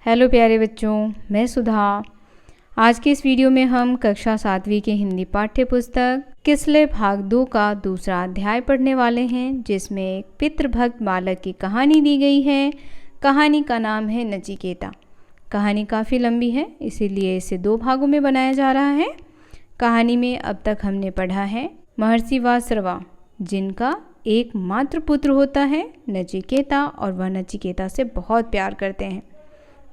Hello प्यारे बच्चों, मैं सुधा। आज के इस वीडियो में हम कक्षा 7वीं के हिंदी पाठ्य पुस्तक किसले भाग 2 का दूसरा अध्याय पढ़ने वाले हैं, जिसमें एक पितृभक्त बालक की कहानी दी गई है। कहानी का नाम है नचिकेता। कहानी काफ़ी लंबी है, इसीलिए इसे 2 भागों में बनाया जा रहा है। कहानी में अब तक हमने पढ़ा है महर्षि वासरवा, जिनका एक मात्र पुत्र होता है नचिकेता, और वह नचिकेता से बहुत प्यार करते हैं।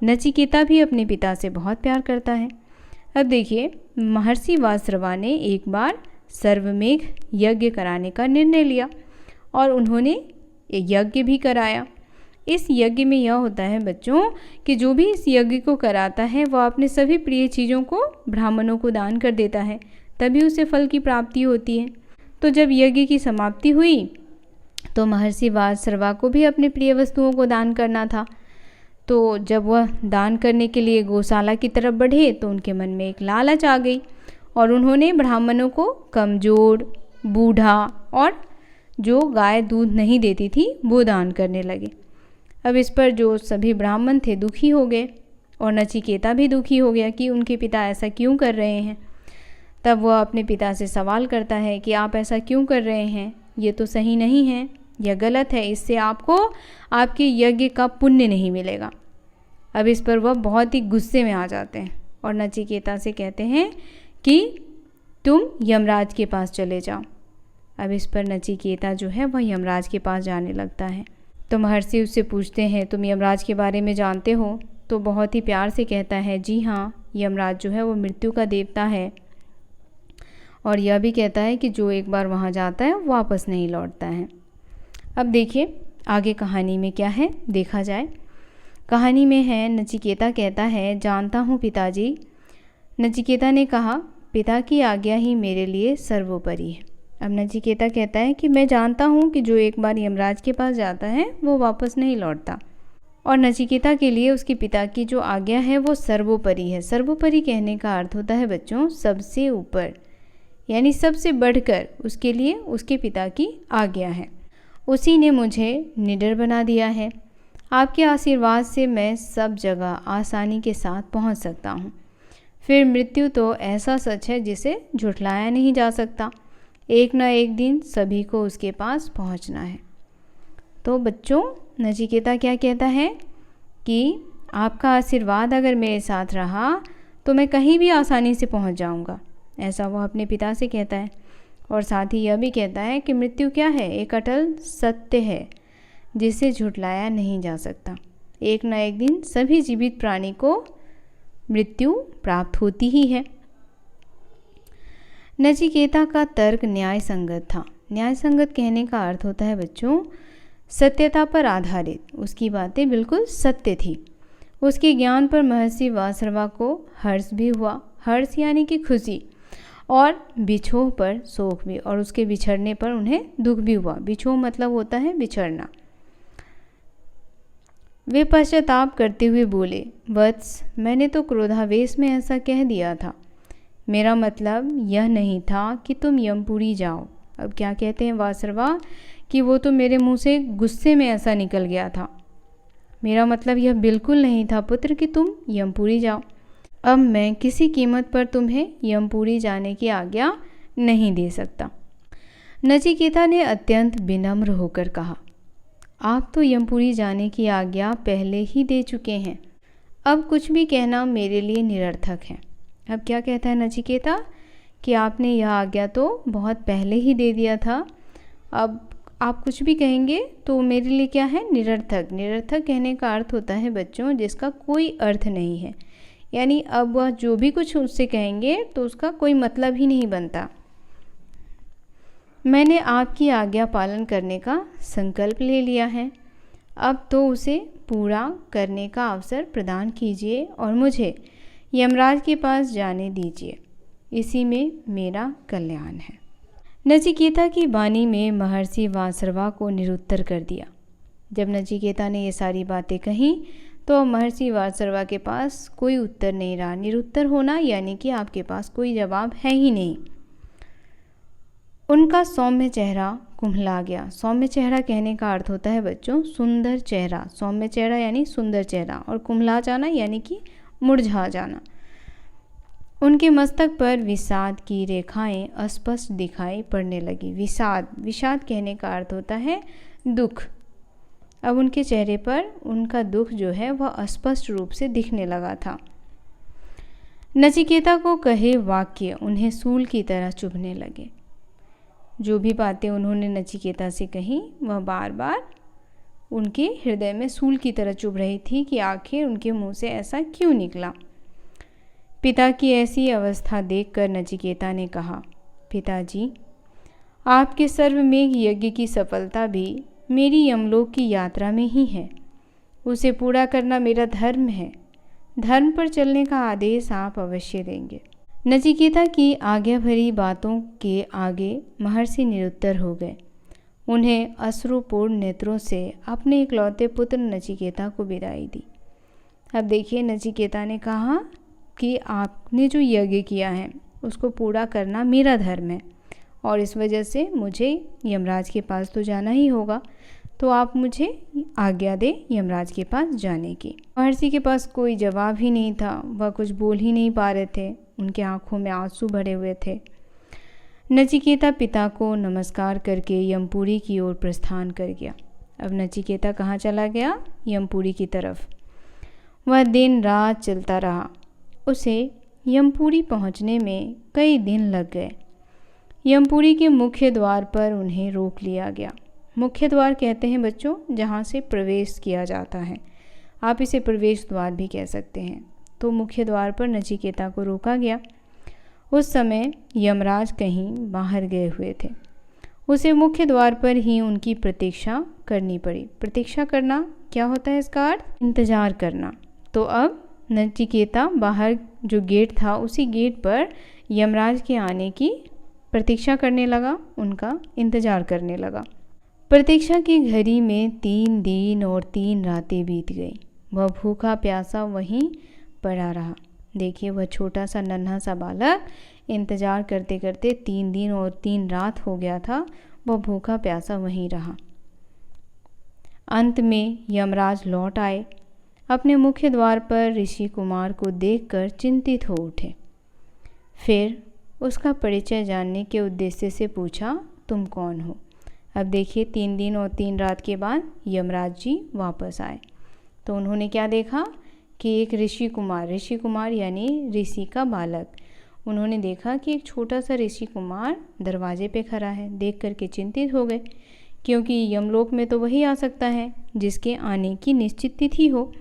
नचिकेता भी अपने पिता से बहुत प्यार करता है। अब देखिए, महर्षि वासरवा ने एक बार सर्वमेघ यज्ञ कराने का निर्णय लिया और उन्होंने यज्ञ भी कराया। इस यज्ञ में यह होता है बच्चों कि जो भी इस यज्ञ को कराता है वह अपने सभी प्रिय चीज़ों को ब्राह्मणों को दान कर देता है, तभी उसे फल की प्राप्ति होती है। तो जब यज्ञ की समाप्ति हुई तो महर्षि वासरवा को भी अपने प्रिय वस्तुओं को दान करना था। तो जब वह दान करने के लिए गौशाला की तरफ बढ़े तो उनके मन में एक लालच आ गई और उन्होंने ब्राह्मणों को कमज़ोर, बूढ़ा और जो गाय दूध नहीं देती थी वो दान करने लगे। अब इस पर जो सभी ब्राह्मण थे दुखी हो गए और नचिकेता भी दुखी हो गया कि उनके पिता ऐसा क्यों कर रहे हैं। तब वह अपने पिता से सवाल करता है कि आप ऐसा क्यों कर रहे हैं, ये तो सही नहीं है, यह गलत है, इससे आपको आपके यज्ञ का पुण्य नहीं मिलेगा। अब इस पर वह बहुत ही गुस्से में आ जाते हैं और नचिकेता से कहते हैं कि तुम यमराज के पास चले जाओ। अब इस पर नचिकेता जो है वह यमराज के पास जाने लगता है। तो महर्षि उससे पूछते हैं, तुम यमराज के बारे में जानते हो? तो बहुत ही प्यार से कहता है, जी हाँ, यमराज जो है वो मृत्यु का देवता है। और यह भी कहता है कि जो एक बार वहाँ जाता है वापस नहीं लौटता है। अब देखिए आगे कहानी में क्या है, देखा जाए। कहानी में है, नचिकेता कहता है, जानता हूँ पिताजी। नचिकेता ने कहा, पिता की आज्ञा ही मेरे लिए सर्वोपरि है। अब नचिकेता कहता है कि मैं जानता हूँ कि जो एक बार यमराज के पास जाता है वो वापस नहीं लौटता, और नचिकेता के लिए उसके पिता की जो आज्ञा है वो सर्वोपरि है। सर्वोपरि कहने का अर्थ होता है बच्चों सबसे ऊपर, यानी सबसे बढ़कर उसके लिए उसके पिता की आज्ञा है। उसी ने मुझे निडर बना दिया है। आपके आशीर्वाद से मैं सब जगह आसानी के साथ पहुंच सकता हूं। फिर मृत्यु तो ऐसा सच है जिसे झुठलाया नहीं जा सकता। एक न एक दिन सभी को उसके पास पहुंचना है। तो बच्चों, नचिकेता क्या कहता है कि आपका आशीर्वाद अगर मेरे साथ रहा तो मैं कहीं भी आसानी से पहुंच जाऊंगा, ऐसा वह अपने पिता से कहता है। और साथ ही यह भी कहता है कि मृत्यु क्या है, एक अटल सत्य है जिसे झुठलाया नहीं जा सकता। एक न एक दिन सभी जीवित प्राणी को मृत्यु प्राप्त होती ही है। नचिकेता का तर्क न्याय संगत था। न्याय संगत कहने का अर्थ होता है बच्चों सत्यता पर आधारित। उसकी बातें बिल्कुल सत्य थी। उसके ज्ञान पर महर्षि वासरवा को हर्ष भी हुआ। हर्ष यानी कि खुशी, और बिछोह पर शोक भी, और उसके बिछड़ने पर उन्हें दुख भी हुआ। बिछोह मतलब होता है बिछड़ना। वे पश्चाताप करते हुए बोले, वत्स, मैंने तो क्रोधावेश में ऐसा कह दिया था। मेरा मतलब यह नहीं था कि तुम यमपुरी जाओ। अब क्या कहते हैं वासरवा कि वो तो मेरे मुंह से गुस्से में ऐसा निकल गया था। मेरा मतलब यह बिल्कुल नहीं था पुत्र कि तुम यमपुरी जाओ। अब मैं किसी कीमत पर तुम्हें यमपुरी जाने की आज्ञा नहीं दे सकता। नचिकेता ने अत्यंत विनम्र होकर कहा, आप तो यमपुरी जाने की आज्ञा पहले ही दे चुके हैं। अब कुछ भी कहना मेरे लिए निरर्थक है। अब क्या कहता है नचिकेता कि आपने यह आज्ञा तो बहुत पहले ही दे दिया था, अब आप कुछ भी कहेंगे तो मेरे लिए क्या है, निरर्थक। निरर्थक कहने का अर्थ होता है बच्चों जिसका कोई अर्थ नहीं है, यानी अब वह जो भी कुछ उससे कहेंगे तो उसका कोई मतलब ही नहीं बनता। मैंने आपकी आज्ञा पालन करने का संकल्प ले लिया है, अब तो उसे पूरा करने का अवसर प्रदान कीजिए और मुझे यमराज के पास जाने दीजिए, इसी में मेरा कल्याण है। नचिकेता की वाणी में महर्षि वासरवा को निरुत्तर कर दिया। जब नचिकेता ने ये सारी बातें कही तो महर्षि वासरवा के पास कोई उत्तर नहीं रहा। निरुत्तर होना यानी कि आपके पास कोई जवाब है ही नहीं। उनका सौम्य चेहरा कुम्हला गया। सौम्य चेहरा कहने का अर्थ होता है बच्चों सुंदर चेहरा। सौम्य चेहरा यानी सुंदर चेहरा, और कुम्हला जाना यानी कि मुरझा जाना। उनके मस्तक पर विषाद की रेखाएं अस्पष्ट दिखाई पड़ने लगी। विषाद कहने का अर्थ होता है दुख। अब उनके चेहरे पर उनका दुख जो है वह स्पष्ट रूप से दिखने लगा था। नचिकेता को कहे वाक्य उन्हें सूल की तरह चुभने लगे। जो भी बातें उन्होंने नचिकेता से कही वह बार बार उनके हृदय में सूल की तरह चुभ रही थी कि आखिर उनके मुंह से ऐसा क्यों निकला। पिता की ऐसी अवस्था देखकर नचिकेता ने कहा, पिताजी, आपके सर्वमेघ यज्ञ की सफलता भी मेरी यमलोक की यात्रा में ही है। उसे पूरा करना मेरा धर्म है। धर्म पर चलने का आदेश आप अवश्य देंगे। नचिकेता की आज्ञा भरी बातों के आगे महर्षि निरुत्तर हो गए। उन्हें अश्रुपूर्ण नेत्रों से अपने इकलौते पुत्र नचिकेता को विदाई दी। अब देखिए, नचिकेता ने कहा कि आपने जो यज्ञ किया है उसको पूरा करना मेरा धर्म है, और इस वजह से मुझे यमराज के पास तो जाना ही होगा, तो आप मुझे आज्ञा दें यमराज के पास जाने की। महर्षि के पास कोई जवाब ही नहीं था, वह कुछ बोल ही नहीं पा रहे थे, उनके आंखों में आंसू भरे हुए थे। नचिकेता पिता को नमस्कार करके यमपुरी की ओर प्रस्थान कर गया। अब नचिकेता कहाँ चला गया? यमपुरी की तरफ। वह दिन रात चलता रहा। उसे यमपुरी पहुँचने में कई दिन लग गए। यमपुरी के मुख्य द्वार पर उन्हें रोक लिया गया। मुख्य द्वार कहते हैं बच्चों जहाँ से प्रवेश किया जाता है, आप इसे प्रवेश द्वार भी कह सकते हैं। तो मुख्य द्वार पर नचिकेता को रोका गया। उस समय यमराज कहीं बाहर गए हुए थे। उसे मुख्य द्वार पर ही उनकी प्रतीक्षा करनी पड़ी। प्रतीक्षा करना क्या होता है? इसका अर्थ इंतज़ार करना। तो अब नचिकेता बाहर जो गेट था उसी गेट पर यमराज के आने की प्रतीक्षा करने लगा, उनका इंतज़ार करने लगा। प्रतीक्षा की घड़ी में 3 दिन और 3 रातें बीत गई। वह भूखा प्यासा वहीं पड़ा रहा। देखिए, वह छोटा सा नन्हा सा बालक इंतज़ार करते करते 3 दिन और 3 रात हो गया था, वह भूखा प्यासा वहीं रहा। अंत में यमराज लौट आए। अपने मुख्य द्वार पर ऋषि कुमार को देखकर चिंतित हो उठे। फिर उसका परिचय जानने के उद्देश्य से पूछा, तुम कौन हो? अब देखिए, 3 दिन और 3 रात के बाद यमराज जी वापस आए तो उन्होंने क्या देखा कि एक ऋषि कुमार यानी ऋषि का बालक, उन्होंने देखा कि एक छोटा सा ऋषि कुमार दरवाजे पे खड़ा है। देख करके चिंतित हो गए, क्योंकि यमलोक में तो वही आ सकता है जिसके आने की निश्चित तिथि हो।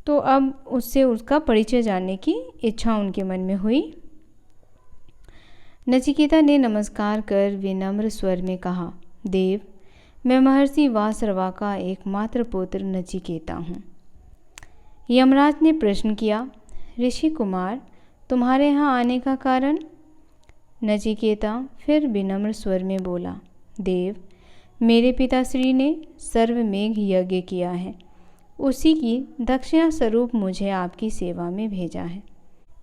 तो अब उससे उसका परिचय जानने की इच्छा उनके मन में हुई। नचिकेता ने नमस्कार कर विनम्र स्वर में कहा, देव, मैं महर्षि वासरवा का एकमात्र पुत्र नचिकेता हूँ। यमराज ने प्रश्न किया, ऋषि कुमार, तुम्हारे यहाँ आने का कारण? नचिकेता फिर विनम्र स्वर में बोला, देव, मेरे पिताश्री ने सर्वमेघ यज्ञ किया है, उसी की दक्षिणा स्वरूप मुझे आपकी सेवा में भेजा है।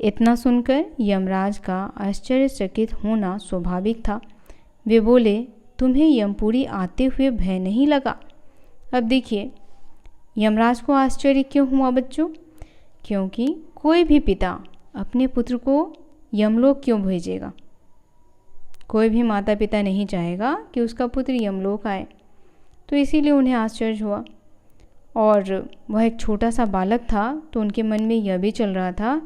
इतना सुनकर यमराज का आश्चर्यचकित होना स्वाभाविक था। वे बोले, तुम्हें यमपुरी आते हुए भय नहीं लगा? अब देखिए, यमराज को आश्चर्य क्यों हुआ बच्चों? क्योंकि कोई भी पिता अपने पुत्र को यमलोक क्यों भेजेगा? कोई भी माता पिता नहीं चाहेगा कि उसका पुत्र यमलोक आए। तो इसीलिए उन्हें आश्चर्य हुआ। और वह एक छोटा सा बालक था, तो उनके मन में यह भी चल रहा था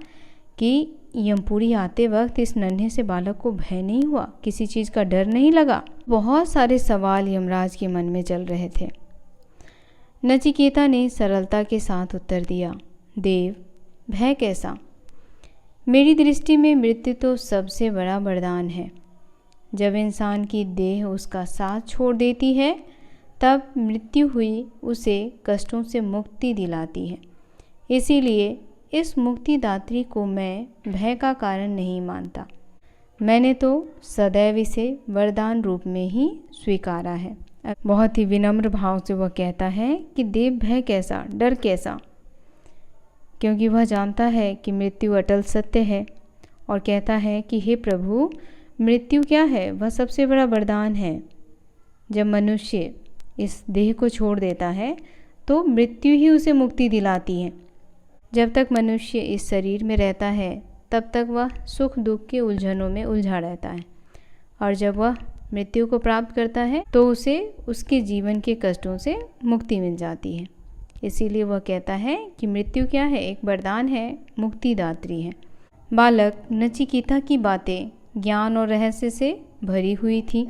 कि यमपुरी आते वक्त इस नन्हे से बालक को भय नहीं हुआ, किसी चीज़ का डर नहीं लगा। बहुत सारे सवाल यमराज के मन में चल रहे थे। नचिकेता ने सरलता के साथ उत्तर दिया, देव, भय कैसा? मेरी दृष्टि में मृत्यु तो सबसे बड़ा वरदान है। जब इंसान की देह उसका साथ छोड़ देती है तब मृत्यु हुई उसे कष्टों से मुक्ति दिलाती है। इसीलिए इस मुक्तिदात्री को मैं भय का कारण नहीं मानता। मैंने तो सदैव इसे वरदान रूप में ही स्वीकारा है। बहुत ही विनम्र भाव से वह कहता है कि देव, भय कैसा, डर कैसा? क्योंकि वह जानता है कि मृत्यु अटल सत्य है और कहता है कि हे प्रभु, मृत्यु क्या है? वह सबसे बड़ा वरदान है। जब मनुष्य इस देह को छोड़ देता है तो मृत्यु ही उसे मुक्ति दिलाती है। जब तक मनुष्य इस शरीर में रहता है तब तक वह सुख दुख के उलझनों में उलझा रहता है, और जब वह मृत्यु को प्राप्त करता है तो उसे उसके जीवन के कष्टों से मुक्ति मिल जाती है। इसीलिए वह कहता है कि मृत्यु क्या है? एक वरदान है, मुक्तिदात्री है। बालक नचिकेता की बातें ज्ञान और रहस्य से भरी हुई थी।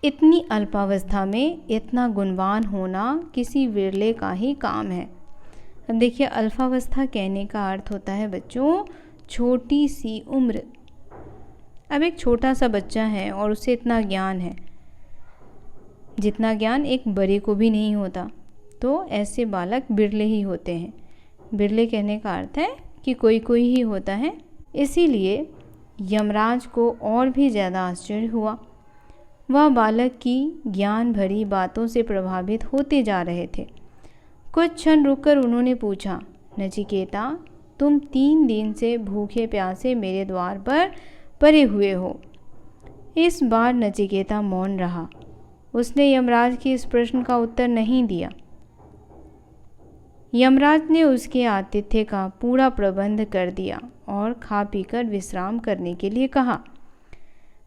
इतनी अल्पावस्था में इतना गुणवान होना किसी विरले का ही काम है। अब देखिए, अल्पावस्था कहने का अर्थ होता है बच्चों छोटी सी उम्र। अब एक छोटा सा बच्चा है और उसे इतना ज्ञान है जितना ज्ञान एक बड़े को भी नहीं होता, तो ऐसे बालक बिरले ही होते हैं। बिरले कहने का अर्थ है कि कोई कोई ही होता है। इसीलिए यमराज को और भी ज़्यादा आश्चर्य हुआ। वह बालक की ज्ञान भरी बातों से प्रभावित होते जा रहे थे। कुछ क्षण रुककर उन्होंने पूछा, नचिकेता, तुम 3 दिन से भूखे प्यासे मेरे द्वार पर पड़े हुए हो। इस बार नचिकेता मौन रहा। उसने यमराज के इस प्रश्न का उत्तर नहीं दिया। यमराज ने उसके आतिथ्य का पूरा प्रबंध कर दिया और खा पीकर विश्राम करने के लिए कहा।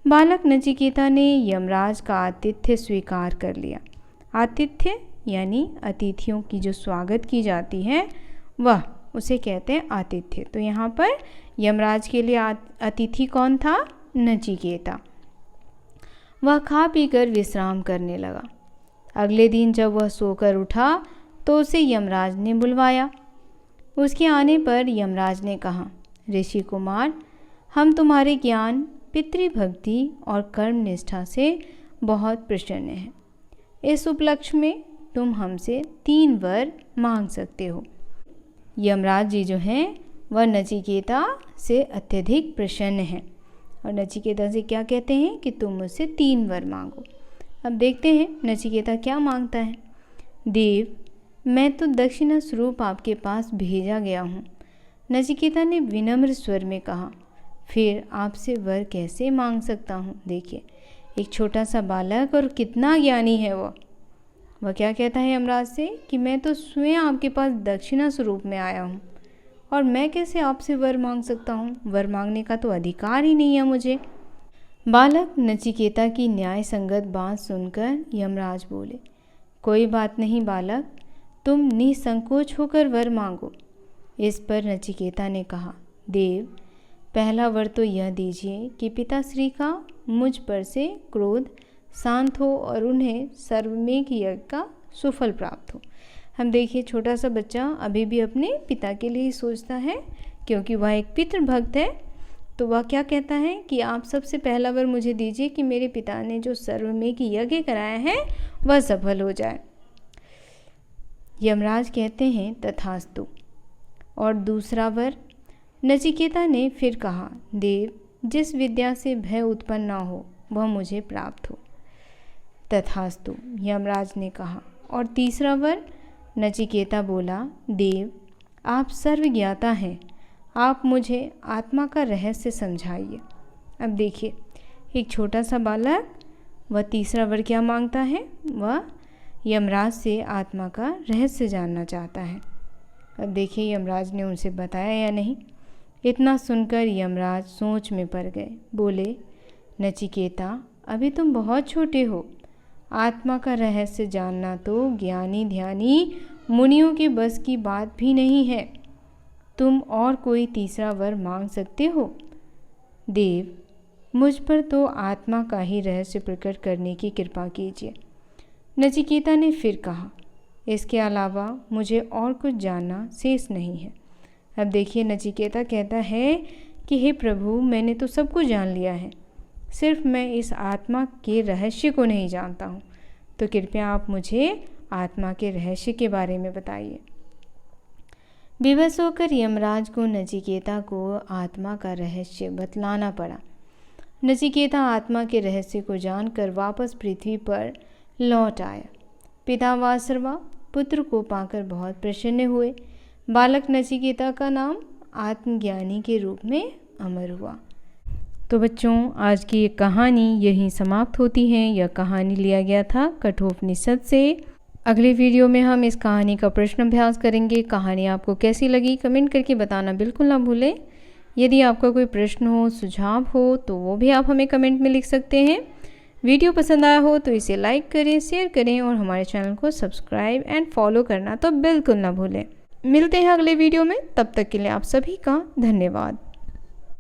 बालक नचिकेता ने यमराज का आतिथ्य स्वीकार कर लिया। आतिथ्य यानी अतिथियों की जो स्वागत की जाती है वह उसे कहते हैं आतिथ्य। तो यहाँ पर यमराज के लिए अतिथि कौन था? नचिकेता। वह खा पीकर विश्राम करने लगा। अगले दिन जब वह सोकर उठा तो उसे यमराज ने बुलवाया। उसके आने पर यमराज ने कहा, ऋषि कुमार, हम तुम्हारे ज्ञान, पितृभक्ति और कर्म निष्ठा से बहुत प्रसन्न हैं। इस उपलक्ष्य में तुम हमसे 3 वर मांग सकते हो। यमराज जी जो हैं वह नचिकेता से अत्यधिक प्रसन्न हैं और नचिकेता से क्या कहते हैं कि तुम मुझसे 3 वर मांगो। अब देखते हैं नचिकेता क्या मांगता है। देव, मैं तो दक्षिणा स्वरूप आपके पास भेजा गया हूँ, नचिकेता ने विनम्र स्वर में कहा। फिर आपसे वर कैसे मांग सकता हूँ? देखिए, एक छोटा सा बालक और कितना ज्ञानी है वह क्या कहता है यमराज से कि मैं तो स्वयं आपके पास दक्षिणा स्वरूप में आया हूँ और मैं कैसे आपसे वर मांग सकता हूँ? वर मांगने का तो अधिकार ही नहीं है मुझे। बालक नचिकेता की न्याय संगत बात सुनकर यमराज बोले, कोई बात नहीं बालक, तुम निसंकोच होकर वर मांगो। इस पर नचिकेता ने कहा, देव, पहला वर तो यह दीजिए कि पिताश्री का मुझ पर से क्रोध शांत हो और उन्हें सर्वमेघ यज्ञ का सुफल प्राप्त हो। हम देखिए, छोटा सा बच्चा अभी भी अपने पिता के लिए ही सोचता है, क्योंकि वह एक पितृभक्त है। तो वह क्या कहता है कि आप सबसे पहला वर मुझे दीजिए कि मेरे पिता ने जो सर्वमेघ यज्ञ कराया है वह सफल हो जाए। यमराज कहते हैं तथास्तु। और दूसरा वर? नचिकेता ने फिर कहा, देव, जिस विद्या से भय उत्पन्न न हो वह मुझे प्राप्त हो। तथास्तु, यमराज ने कहा। और तीसरा वर? नचिकेता बोला, देव, आप सर्वज्ञाता हैं, आप मुझे आत्मा का रहस्य समझाइए। अब देखिए, एक छोटा सा बालक वह तीसरा वर क्या मांगता है? वह यमराज से आत्मा का रहस्य जानना चाहता है। अब देखिए यमराज ने उनसे बताया या नहीं। इतना सुनकर यमराज सोच में पड़ गए। बोले, नचिकेता, अभी तुम बहुत छोटे हो। आत्मा का रहस्य जानना तो ज्ञानी ध्यानी मुनियों के बस की बात भी नहीं है। तुम और कोई तीसरा वर मांग सकते हो। देव, मुझ पर तो आत्मा का ही रहस्य प्रकट करने की कृपा कीजिए। नचिकेता ने फिर कहा, इसके अलावा मुझे और कुछ जानना शेष नहीं है। अब देखिए, नचिकेता कहता है कि हे प्रभु, मैंने तो सब कुछ जान लिया है, सिर्फ मैं इस आत्मा के रहस्य को नहीं जानता हूँ। तो कृपया आप मुझे आत्मा के रहस्य के बारे में बताइए। विवश होकर यमराज को नचिकेता को आत्मा का रहस्य बतलाना पड़ा। नचिकेता आत्मा के रहस्य को जानकर वापस पृथ्वी पर लौट आया। पिता वासर्वा पुत्र को पाकर बहुत प्रसन्न हुए। बालक नचिकेता का नाम आत्मज्ञानी के रूप में अमर हुआ। तो बच्चों, आज की ये कहानी यहीं समाप्त होती है। यह कहानी लिया गया था कठोपनिषद से। अगले वीडियो में हम इस कहानी का प्रश्न अभ्यास करेंगे। कहानी आपको कैसी लगी कमेंट करके बताना बिल्कुल ना भूलें। यदि आपका कोई प्रश्न हो, सुझाव हो तो वो भी आप हमें कमेंट में लिख सकते हैं। वीडियो पसंद आया हो तो इसे लाइक करें, शेयर करें और हमारे चैनल को सब्सक्राइब एंड फॉलो करना तो बिल्कुल ना भूलें। मिलते हैं अगले वीडियो में, तब तक के लिए आप सभी का धन्यवाद।